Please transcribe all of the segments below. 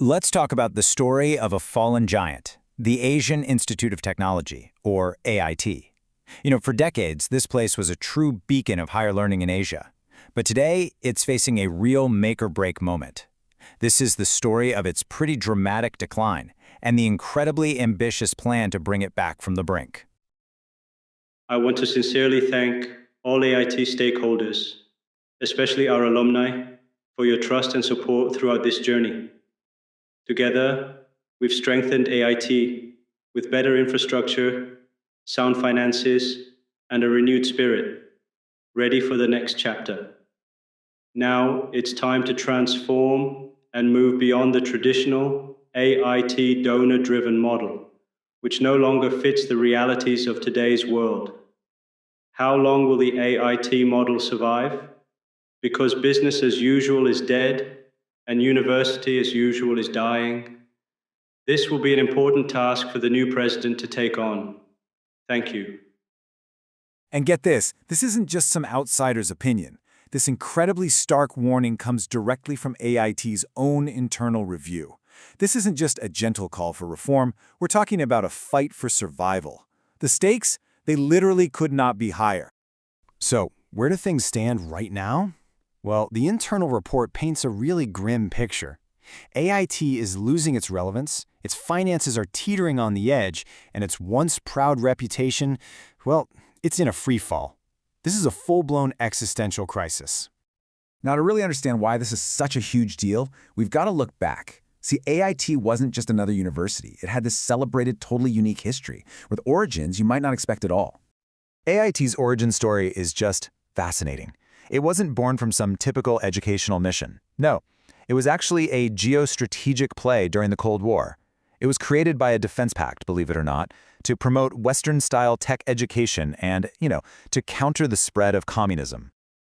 Let's talk about the story of a fallen giant, the Asian Institute of Technology, or AIT. For decades, this place was a true beacon of higher learning in Asia. But today, it's facing a real make-or-break moment. This is the story of its pretty dramatic decline and the incredibly ambitious plan to bring it back from the brink. I want to sincerely thank all AIT stakeholders, especially our alumni, for your trust and support throughout this journey. Together, we've strengthened AIT with better infrastructure, sound finances, and a renewed spirit, ready for the next chapter. Now it's time to transform and move beyond the traditional AIT donor-driven model, which no longer fits the realities of today's world. How long will the AIT model survive? Because business as usual is dead and university as usual is dying. This will be an important task for the new president to take on. Thank you. And get this isn't just some outsider's opinion. This incredibly stark warning comes directly from AIT's own internal review. This isn't just a gentle call for reform, we're talking about a fight for survival. The stakes, they literally could not be higher. So, where do things stand right now? Well, the internal report paints a really grim picture. AIT is losing its relevance, its finances are teetering on the edge, and its once proud reputation, well, it's in a free fall. This is a full-blown existential crisis. Now, to really understand why this is such a huge deal, we've got to look back. See, AIT wasn't just another university. It had this celebrated, totally unique history, with origins you might not expect at all. AIT's origin story is just fascinating. It wasn't born from some typical educational mission. No, it was actually a geostrategic play during the Cold War. It was created by a defense pact, believe it or not, to promote Western-style tech education and, to counter the spread of communism.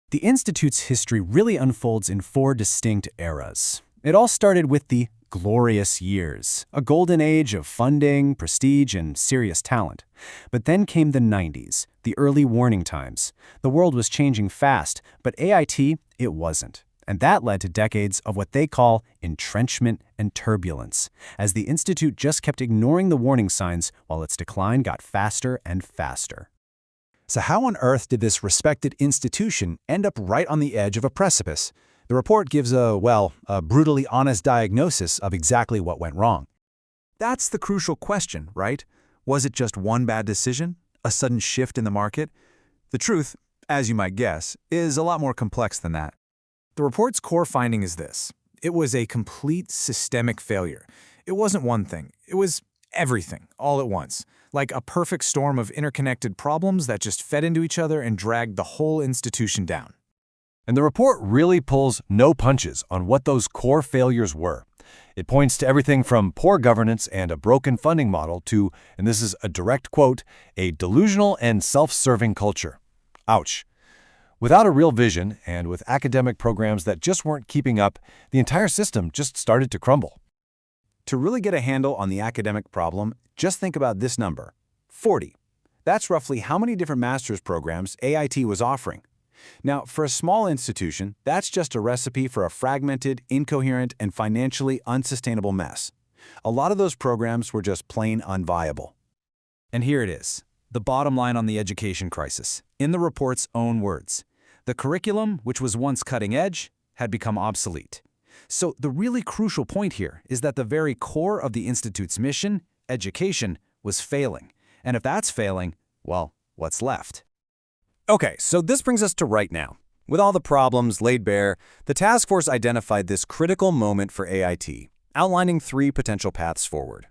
The Institute's history really unfolds in 4 distinct eras. It all started with the glorious years, a golden age of funding, prestige, and serious talent. But then came the 90s, the early warning times. The world was changing fast, but AIT, it wasn't. And that led to decades of what they call entrenchment and turbulence, as the Institute just kept ignoring the warning signs while its decline got faster and faster. So how on earth did this respected institution end up right on the edge of a precipice? The report gives a brutally honest diagnosis of exactly what went wrong. That's the crucial question, right? Was it just one bad decision? A sudden shift in the market? The truth, as you might guess, is a lot more complex than that. The report's core finding is this. It was a complete systemic failure. It wasn't one thing. It was everything, all at once. Like a perfect storm of interconnected problems that just fed into each other and dragged the whole institution down. And the report really pulls no punches on what those core failures were. It points to everything from poor governance and a broken funding model to, and this is a direct quote, a delusional and self-serving culture. Ouch. Without a real vision and with academic programs that just weren't keeping up, the entire system just started to crumble. To really get a handle on the academic problem, just think about this number, 40. That's roughly how many different master's programs AIT was offering. Now, for a small institution, that's just a recipe for a fragmented, incoherent, and financially unsustainable mess. A lot of those programs were just plain unviable. And here it is, the bottom line on the education crisis, in the report's own words. The curriculum, which was once cutting edge, had become obsolete. So the really crucial point here is that the very core of the Institute's mission, education, was failing. And if that's failing, well, what's left? Okay, so this brings us to right now. With all the problems laid bare, the task force identified this critical moment for AIT, outlining 3 potential paths forward.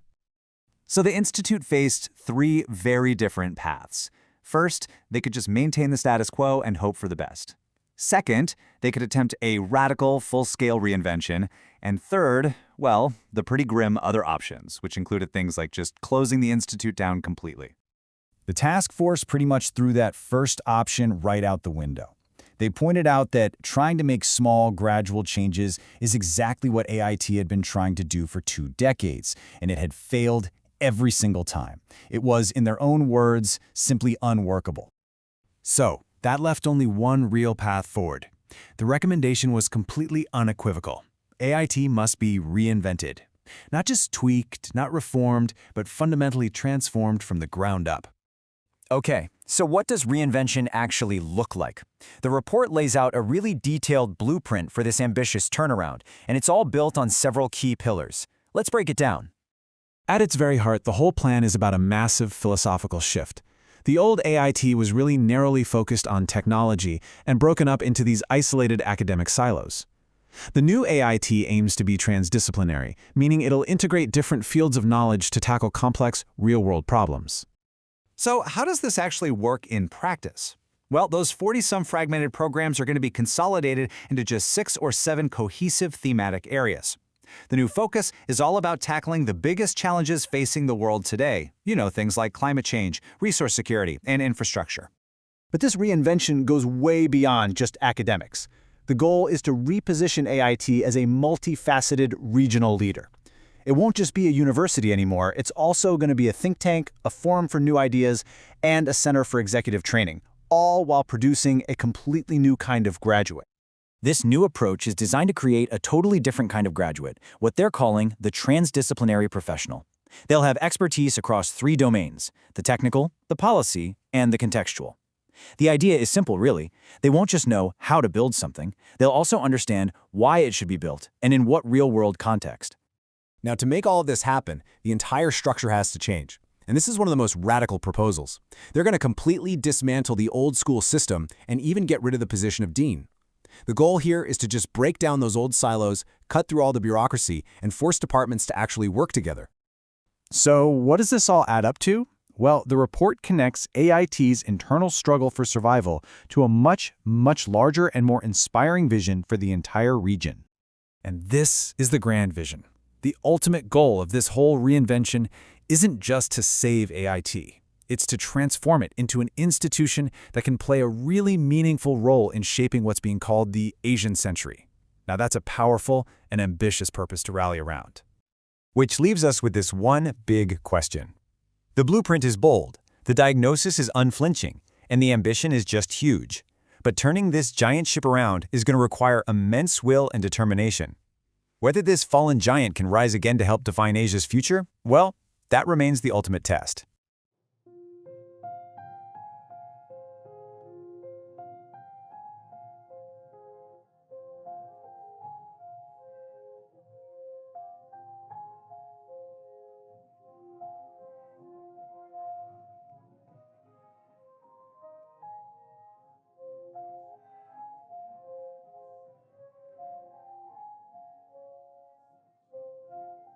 So the Institute faced 3 very different paths. First, they could just maintain the status quo and hope for the best. Second, they could attempt a radical, full-scale reinvention. And third, well, the pretty grim other options, which included things like just closing the Institute down completely. The task force pretty much threw that first option right out the window. They pointed out that trying to make small, gradual changes is exactly what AIT had been trying to do for 2 decades, and it had failed every single time. It was, in their own words, simply unworkable. So, that left only one real path forward. The recommendation was completely unequivocal. AIT must be reinvented. Not just tweaked, not reformed, but fundamentally transformed from the ground up. Okay, so what does reinvention actually look like? The report lays out a really detailed blueprint for this ambitious turnaround, and it's all built on several key pillars. Let's break it down. At its very heart, the whole plan is about a massive philosophical shift. The old AIT was really narrowly focused on technology and broken up into these isolated academic silos. The new AIT aims to be transdisciplinary, meaning it'll integrate different fields of knowledge to tackle complex, real-world problems. So how does this actually work in practice? Well, those 40-some fragmented programs are going to be consolidated into just 6 or 7 cohesive thematic areas. The new focus is all about tackling the biggest challenges facing the world today. You know, things like climate change, resource security, and infrastructure. But this reinvention goes way beyond just academics. The goal is to reposition AIT as a multifaceted regional leader. It won't just be a university anymore, it's also going to be a think tank, a forum for new ideas, and a center for executive training, all while producing a completely new kind of graduate. This new approach is designed to create a totally different kind of graduate, what they're calling the transdisciplinary professional. They'll have expertise across 3 domains: the technical, the policy, and the contextual. The idea is simple, really. They won't just know how to build something, they'll also understand why it should be built and in what real-world context. Now, to make all of this happen, the entire structure has to change. And this is one of the most radical proposals. They're going to completely dismantle the old school system and even get rid of the position of dean. The goal here is to just break down those old silos, cut through all the bureaucracy, and force departments to actually work together. So what does this all add up to? Well, the report connects AIT's internal struggle for survival to a much, much larger and more inspiring vision for the entire region. And this is the grand vision. The ultimate goal of this whole reinvention isn't just to save AIT. It's to transform it into an institution that can play a really meaningful role in shaping what's being called the Asian century. Now that's a powerful and ambitious purpose to rally around. Which leaves us with this one big question. The blueprint is bold, the diagnosis is unflinching, and the ambition is just huge. But turning this giant ship around is going to require immense will and determination. Whether this fallen giant can rise again to help define Asia's future, well, that remains the ultimate test.